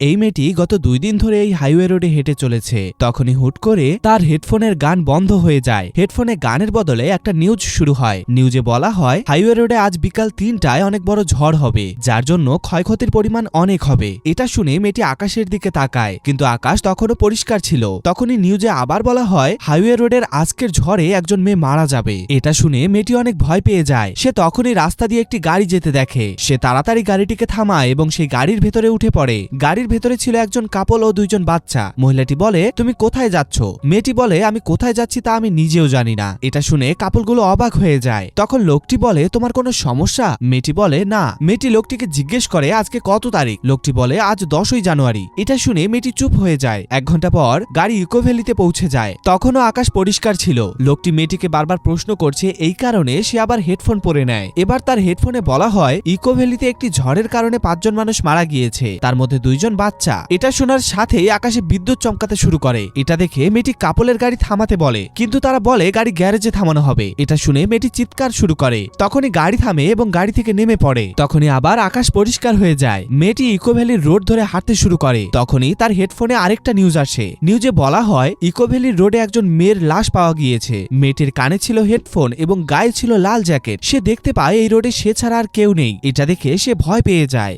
এই মেয়েটি গত 2 দিন ধরে এই হাইওয়ে রোডে হেঁটে চলেছে। তখনই হুট করে তার হেডফোনের গান বন্ধ হয়ে যায়। হেডফোনে গানের বদলে একটা নিউজ শুরু হয়। নিউজে বলা হয় হাইওয়ে রোডে আজ বিকাল 3টায় অনেক বড় ঝড় হবে, যার জন্য ক্ষয়ক্ষতির পরিমাণ অনেক হবে। এটা শুনে মেয়েটি আকাশের দিকে তাকায়, কিন্তু আকাশ তখনও পরিষ্কার ছিল। তখনই নিউজে আবার বলা হয় হাইওয়ে রোডের আজকের ঝড়ে একজন মেয়ে মারা যাবে। এটা শুনে মেয়েটি অনেক ভয় পেয়ে যায়। সে তখনই রাস্তা দিয়ে একটি গাড়ি যেতে দেখে। সে তাড়াতাড়ি গাড়িটিকে থামায় এবং সেই গাড়ির ভেতরে উঠে পড়ে। গাড়ির ভেতরে ছিল একজন কাপল ও 2জন বাচ্চা। মহিলাটি বলে, তুমি কোথায় যাচ্ছ? মেয়েটি বলে, আমি কোথায় যাচ্ছি তা আমি নিজেও জানি না। এটা শুনে কাপলগুলো অবাক হয়ে যায়। তখন লোকটি বলে, তোমার কোনো সমস্যা? মেয়েটি বলে, না। মেয়েটি লোকটিকে জিজ্ঞেস করে আজকে কত তারিখ? লোকটি বলে, আজ 10ই জানুয়ারি। এটা শুনে মেয়েটি চুপ হয়ে যায়। 1 ঘন্টা পর গাড়ি ইকো ভ্যালিতে পৌঁছে যায়। তখনও আকাশ পরিষ্কার ছিল। লোকটি মেয়েটিকে বারবার প্রশ্ন করছে, এই কারণে সে আবার হেডফোন পরে নেয়। এবার তার হেডফোনে বলা হয় ইকো ভ্যালিতে একটি ঝড়ের কারণে 5 জন মানুষ মারা গিয়েছে, তার মধ্যে 2 জন বাচ্চা। এটা শোনার সাথেই আকাশে বিদ্যুৎ চমকাতে শুরু করে। এটা দেখে মেয়েটি কাপলের গাড়ি থামাতে বলে, কিন্তু তারা বলে গাড়ি গ্যারেজে থামানো হবে। এটা শুনে মেয়েটি চিৎকার শুরু করে। তখনই গাড়ি থামে এবং গাড়ি থেকে নেমে পড়ে। তখনই আবার আকাশ পরিষ্কার হয়ে যায়। মেয়েটি ইকো ভ্যালির রোড ধরে হাঁটতে শুরু করে। তখনই তার হেডফোনে আরেকটা নিউজ আসে। নিউজে বলা হয় ইকো ভ্যালির রোডে একজন মেয়ের লাশ পাওয়া গিয়েছে। মেয়েটির কানে ছিল হেডফোন এবং গায়ে ছিল লাল জ্যাকেট। সে দেখতে পায় এই রোডে সে ছাড়া আর কেউ নেই। এটা দেখে সে ভয় পেয়ে যায়।